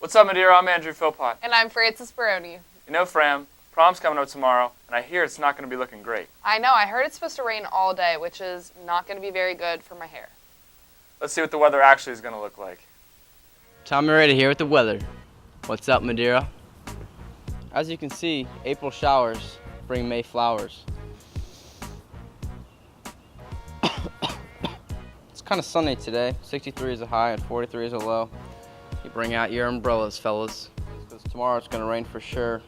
What's up, Madeira? I'm Andrew Philpott. And I'm Frances Baroni. You know, Fram, prom's coming up tomorrow, and I hear it's not going to be looking great. I know. I heard it's supposed to rain all day, which is not going to be very good for my hair. Let's see what the weather actually is going to look like. Tom Morita here with the weather. What's up, Madeira? As you can see, April showers bring May flowers. It's kind of sunny today. 63 is a high and 43 is a low. You bring out your umbrellas, fellas, because tomorrow it's going to rain for sure.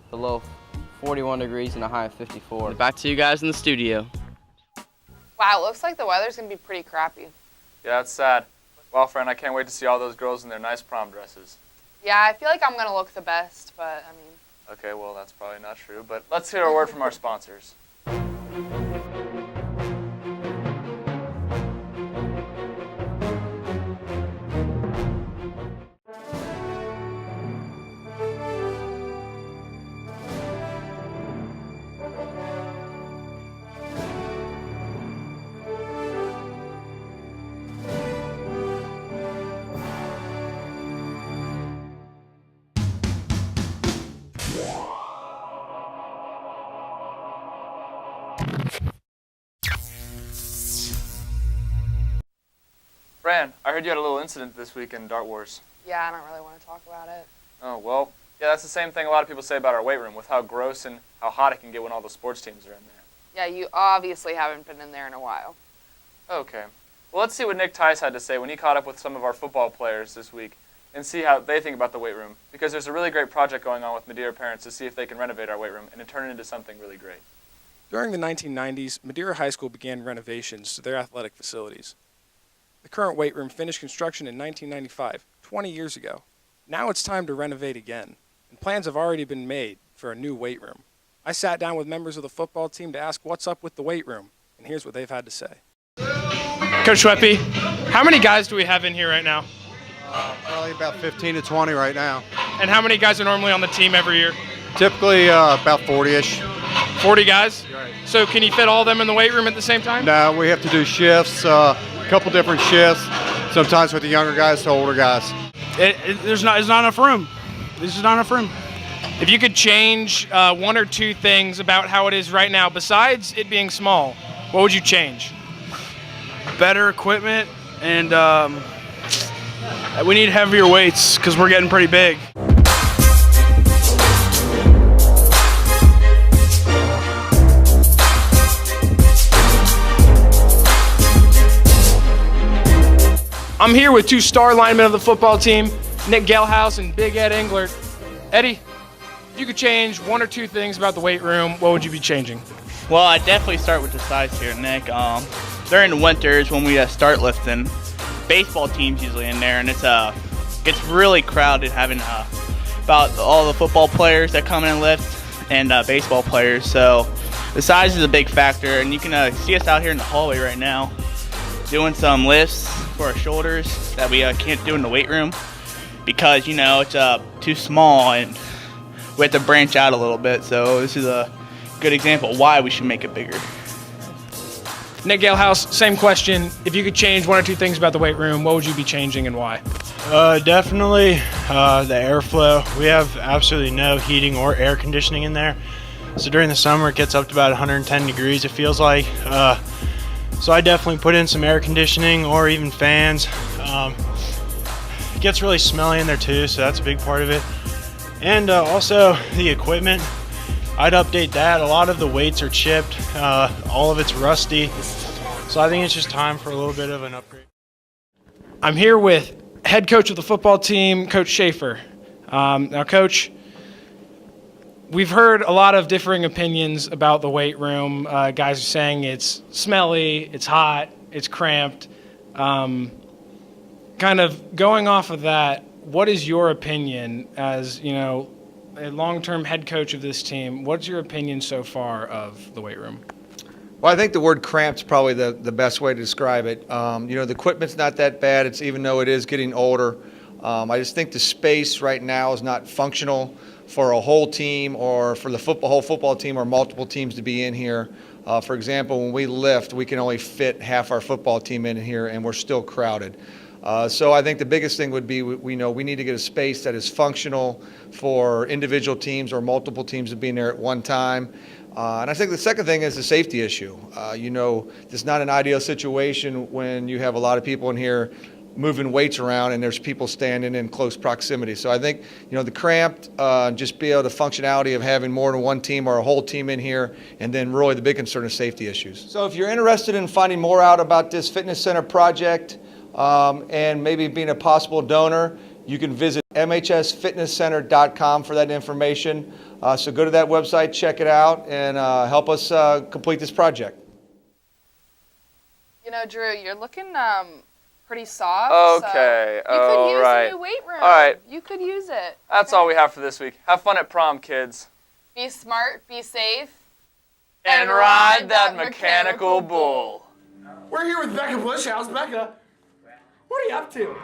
The low 41 degrees and a high of 54. And back to you guys in the studio. Wow, it looks like the weather's going to be pretty crappy. Yeah, that's sad. Well, friend, I can't wait to see all those girls in their nice prom dresses. Yeah, I feel like I'm going to look the best, but I mean... Okay, well, that's probably not true, but let's hear a word from our sponsors. Fran, I heard you had a little incident this week in Dart Wars. Yeah, I don't really want to talk about it. Oh, well, yeah, that's the same thing a lot of people say about our weight room, with how gross and how hot it can get when all the sports teams are in there. Yeah, you obviously haven't been in there in a while. Okay. Well, let's see what Nick Tice had to say when he caught up with some of our football players this week and see how they think about the weight room, because there's a really great project going on with Madeira parents to see if they can renovate our weight room and turn it into something really great. During the 1990s, Madeira High School began renovations to their athletic facilities. The current weight room finished construction in 1995, 20 years ago. Now it's time to renovate again, and plans have already been made for a new weight room. I sat down with members of the football team to ask what's up with the weight room, and here's what they've had to say. Coach Schweppe, how many guys do we have in here right now? Probably about 15 to 20 right now. And how many guys are normally on the team every year? Typically about 40-ish. 40 guys? Right. So can you fit all of them in the weight room at the same time? No, we have to do shifts, a couple different shifts, sometimes with the younger guys to older guys. There's not enough room. There's just not enough room. If you could change one or two things about how it is right now, besides it being small, what would you change? Better equipment, and we need heavier weights because we're getting pretty big. I'm here with two star linemen of the football team, Nick Gelhaus and Big Ed Englert. Eddie, if you could change one or two things about the weight room, what would you be changing? Well, I'd definitely start with the size here, Nick. During the winters when we start lifting, baseball teams usually in there, and it gets really crowded having about all the football players that come in and lift and baseball players. So the size is a big factor, and you can see us out here in the hallway right now doing some lifts for our shoulders that we can't do in the weight room because, you know, it's too small and we have to branch out a little bit. So this is a good example of why we should make it bigger. Nick Gelhaus, same question. If you could change one or two things about the weight room, what would you be changing and why? Definitely the airflow. We have absolutely no heating or air conditioning in there. So during the summer it gets up to about 110 degrees, it feels like. So I definitely put in some air conditioning or even fans. It gets really smelly in there too, so that's a big part of it. And also the equipment, I'd update that. A lot of the weights are chipped, all of it's rusty. So I think it's just time for a little bit of an upgrade. I'm here with head coach of the football team, Coach Schaefer. Now, Coach, we've heard a lot of differing opinions about the weight room. Guys are saying it's smelly, it's hot, it's cramped. Kind of going off of that, what is your opinion as, you know, a long-term head coach of this team? What's your opinion so far of the weight room? Well, I think the word cramped's probably the best way to describe it. You know, the equipment's not that bad. It's even though it is getting older. I just think the space right now is not functional for a whole team or for the whole football team or multiple teams to be in here. For example, when we lift, we can only fit half our football team in here, and we're still crowded. So I think the biggest thing would be we need to get a space that is functional for individual teams or multiple teams to be in there at one time. And I think the second thing is the safety issue. It's not an ideal situation when you have a lot of people in here moving weights around and there's people standing in close proximity. So I think, the cramped, just be able to functionality of having more than one team or a whole team in here, and then really the big concern is safety issues. So if you're interested in finding more out about this fitness center project and maybe being a possible donor, you can visit mhsfitnesscenter.com for that information. So go to that website, check it out, and help us complete this project. Drew, you're looking pretty soft. Okay. So you could use right. a new weight room. All right. You could use it. That's all we have for this week. Have fun at prom, kids. Be smart, be safe, And ride that mechanical bull. We're here with Becca Bushhouse. Becca, what are you up to?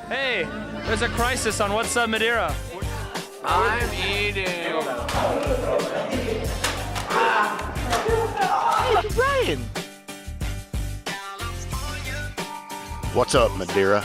Hey, there's a crisis on What's Up Madeira. I'm eating. Brian. What's up, Madeira?